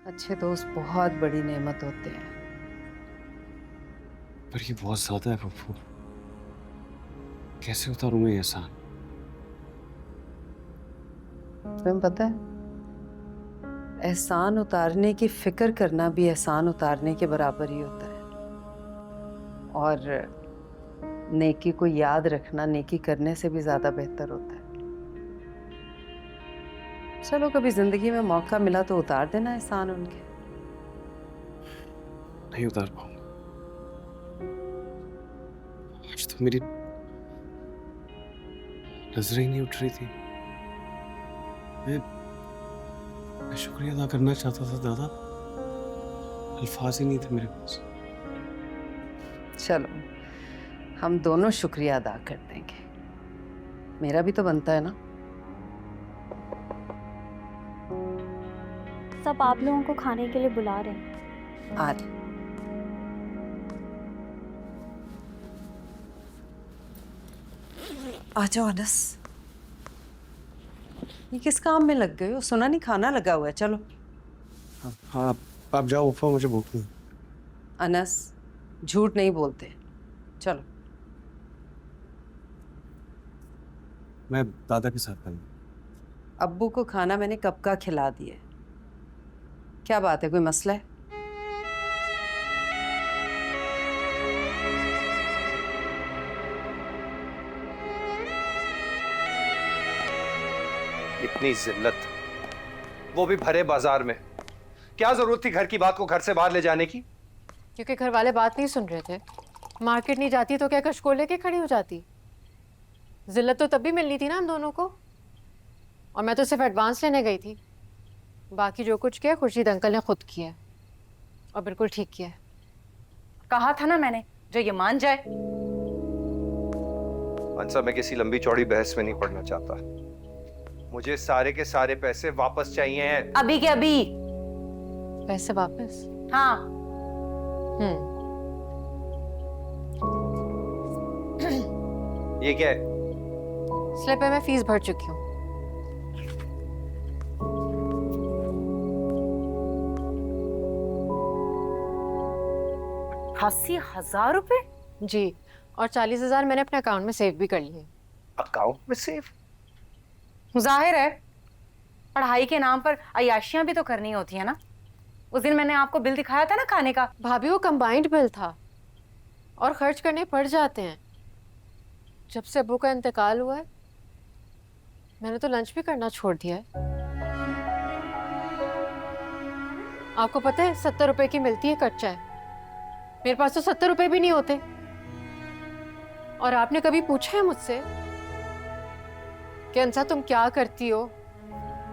अच्छे दोस्त बहुत बड़ी नेमत होते हैं। पर ये बहुत ज्यादा है पप्पू। कैसे उतारूं मैं ये एहसान? तुम्हें पता है, एहसान उतारने की फिक्र करना भी एहसान उतारने के बराबर ही होता है। और नेकी को याद रखना नेकी करने से भी ज्यादा बेहतर होता है। चलो, कभी जिंदगी में मौका मिला तो उतार देना एहसान उनके। नहीं उतार पाऊंगा। आज तो मेरी नजरें ही नहीं उठ रही थी। मैं शुक्रिया अदा करना चाहता था दादा। अल्फाज ही नहीं थे मेरे पास। चलो, हम दोनों शुक्रिया अदा कर देंगे। मेरा भी तो बनता है ना। सब आप लोगों को खाने के लिए बुला रहे हैं। आज आ जाओ अनस। ये किस काम में लग गए हो? सुना नहीं खाना लगा हुआ है। चलो। हाँ हाँ, आप जाओ पप्पा, मुझे भूख नहीं। अनस, झूठ नहीं बोलते। चलो। मैं दादा के साथ खाऊंगा। अब्बू को खाना मैंने कब का खिला दिया है। क्या बात है, कोई मसला है? इतनी जिल्लत, वो भी भरे बाजार में। क्या जरूरत थी घर की बात को घर से बाहर ले जाने की? क्योंकि घर वाले बात नहीं सुन रहे थे। मार्केट नहीं जाती तो क्या कशकोल लेके खड़ी हो जाती? जिल्लत तो तब भी मिलनी थी ना हम दोनों को। और मैं तो सिर्फ एडवांस लेने गई थी। बाकी जो कुछ किया खुर्शीद अंकल ने खुद किया है। और बिल्कुल ठीक किया है। कहा था ना मैंने, जो ये मान जाए। अंसा, मैं किसी लंबी चौड़ी बहस में नहीं पड़ना चाहता। मुझे सारे के सारे पैसे वापस चाहिए हैं। अभी के अभी। पैसे वापस? हाँ। ये क्या है? स्लिप है, मैं फीस भर चुकी हूँ। ₹80,000? जी, और 40,000 मैंने अपने अकाउंट में सेव भी कर लिए। अकाउंट में सेव? जाहिर है, पढ़ाई के नाम पर अय्याशियां भी तो करनी होती है ना। उस दिन मैंने आपको बिल दिखाया था ना खाने का। भाभी, वो कंबाइंड बिल था और खर्च करने पड़ जाते हैं। जब से अब्बू का इंतकाल हुआ है मैंने तो लंच भी करना छोड़ दिया है। आपको पता है 70 रुपए की मिलती है कट चाय। मेरे पास तो 70 रुपए भी नहीं होते। और आपने कभी पूछा है मुझसे कि अंसा तुम क्या करती हो,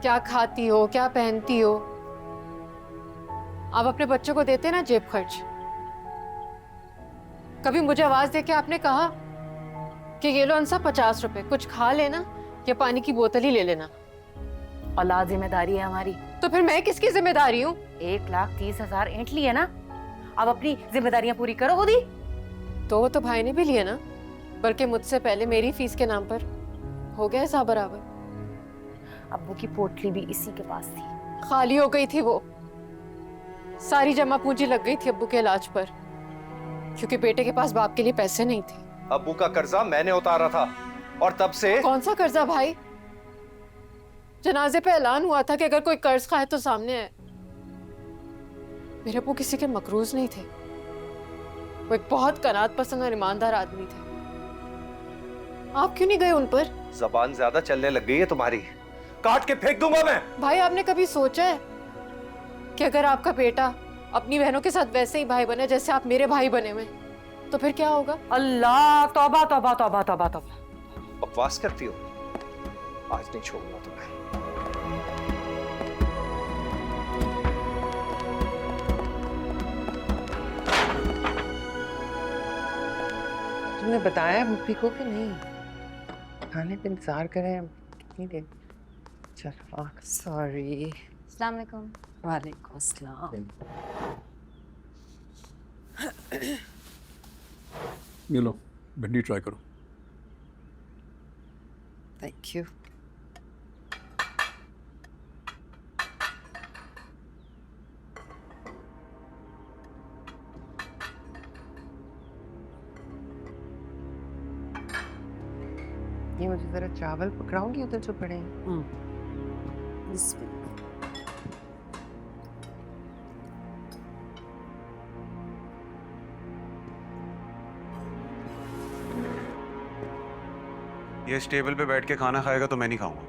क्या खाती हो, क्या पहनती हो? आप अपने बच्चों को देते ना जेब खर्च। कभी मुझे आवाज देके आपने कहा कि ये लो अंसा 50 रुपए, कुछ खा लेना या पानी की बोतल ही ले लेना? औलाद जिम्मेदारी है हमारी। तो फिर मैं किसकी जिम्मेदारी हूँ? 1,30,000 ऐंठ ली है ना, अब अपनी जिम्मेदारियां पूरी करो खुद ही। तो वो तो भाई ने भी लिया ना, बल्कि मुझसे पहले मेरी फीस के नाम पर हो गया हिसाब बराबर। अब्बू की पोटली भी इसी के पास थी। खाली हो गई थी वो। सारी जमा पूंजी लग गई थी अब्बू के इलाज पर, क्योंकि बेटे के पास बाप के लिए पैसे नहीं थे। अब्बू का कर्जा मैंने उतारा था और तब से। कौन सा कर्जा भाई? जनाजे पे ऐलान हुआ था कि अगर कोई कर्ज खाए तो सामने है। मेरे अब्बू किसी के मकरूज नहीं थे। वो एक बहुत कनात पसंद और ईमानदार आदमी थे। आप क्यों नहीं गए उन पर? जबान ज्यादा चलने लग गई है तुम्हारी, काट के फेंक दूंगा मैं। भाई, आपने कभी सोचा है कि अगर आपका बेटा अपनी बहनों के साथ वैसे ही भाई बने जैसे आप मेरे भाई बने हुए, तो फिर क्या होगा? अल्लाह, तौबा तौबा तौबा तौबा तौबा। बकवास करती हो? आज नहीं छोड़ूंगा तुम्हें। तुमने बताया मुफ्ती को कि नहीं? खाने पे इंतजार करें हम कितनी देर? चलो, सॉरी। अस्सलाम वालेकुम। वालेकुम अस्सलाम। ये लो, भिंडी ट्राई करो। Thank you. ये मुझे जरा चावल पकड़ाऊंगी उधर जो पड़े हैं। ये इस टेबल पे बैठ के खाना खाएगा तो मैं नहीं खाऊंगा।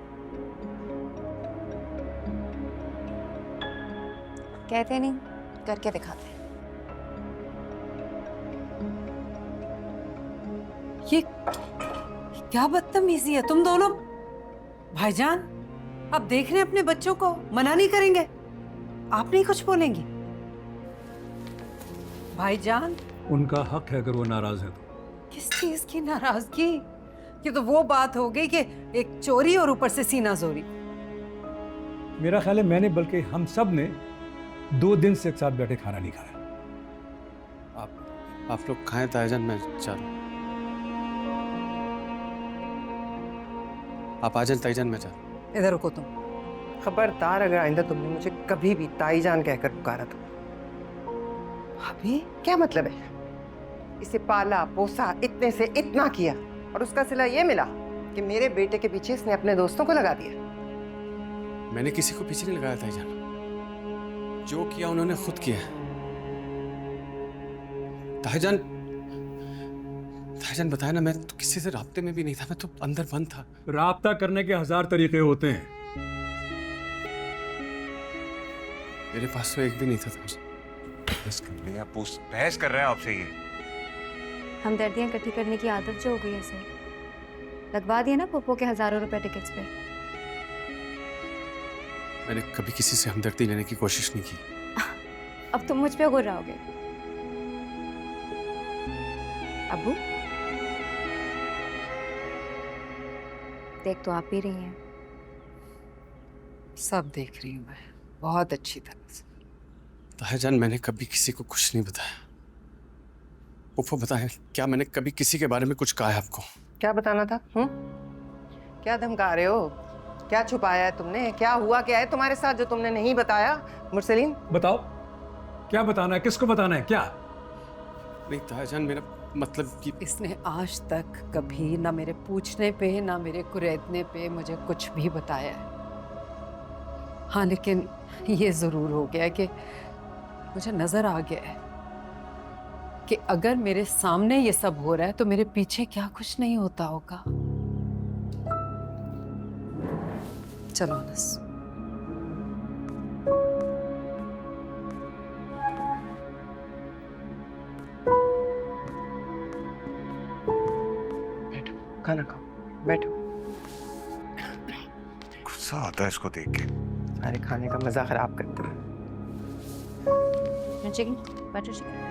कहते नहीं, करके दिखाते हैं। ये क्या बदतमीजी है तुम दोनों। भाईजान, अब देख रहे हैं अपने बच्चों को, मना नहीं करेंगे? आप नहीं कुछ बोलेंगी? भाईजान, उनका हक है अगर वो नाराज है तो। किस चीज की नाराजगी? ये तो वो बात हो गई कि एक चोरी और ऊपर से सीना जोरी। मेरा ख्याल है मैंने बल्कि हम सब ने 2 दिन से एक साथ बैठे खाना नहीं खाया। आप लोग खाएं ताईजान, मैं जा रहा हूँ। आप आ जाएं ताईजान, मैं जा रहा हूँ। इधर रुको तुम। खबरदार अगर आइंदा तुमने मुझे कभी भी ताईजान कहकर पुकारा तो। अभी क्या मतलब है? इसे पाला पोसा, इतने से इतना किया, और उसका सिला ये मिला कि मेरे बेटे के पीछे इसने अपने दोस्तों को लगा दिया। मैंने किसी को पीछे नहीं लगाया ताईजान, जो किया उन्होंने खुद किया। ताईजान, ताईजान बताया ना, मैं तो किसी से राब्ते में भी नहीं था, मैं तो अंदर बंद था। राब्ता करने के 1000 तरीके होते हैं। मेरे पास तो एक भी नहीं था ताईजान। बहस कर रहे हैं आपसे। ये हमदर्दियाँ इकट्ठी करने की आदत जो हो गई है इसे, लगवा दिए ना पप्पो के हज़ारों रुपए टिकट्स पे। मैंने कभी किसी से हमदर्दी लेने की कोशिश नहीं की। अब तुम मुझ पे गुर्राओगे। अबू, देख तो आप ही रही हैं। सब देख रही हूँ मैं, बहुत अच्छी तरह से। ताईजान, मैंने कभी किसी को कुछ नहीं बताया। उफ़ो, बताया क्या मैंने कभी किसी के बारे में कुछ कहा है आपको? क्या बताना था? क्या धमका रहे हो? क्या छुपाया है तुमने? क्या हुआ क्या है तुम्हारे साथ जो तुमने नहीं बताया? मुरसलीन, बताओ, क्या बताना है? किसको बताना है? क्या? नहीं ताईजान, मेरा मतलब कि इसने आज तक कभी ना मेरे पूछने पे ना मेरे कुरेदने पे मुझे कुछ भी बताया है। हाँ, लेकिन ये जरूर हो गया कि मुझे नजर आ गया है कि अगर मेरे सामने ये सब हो रहा है तो मेरे पीछे क्या कुछ नहीं होता होगा। चलो अनस। बैठो, खाना खाओ, बैठो। गुस्सा आता है इसको देख के। सारे खाने का मजा खराब करते हो। Chicken, butter chicken.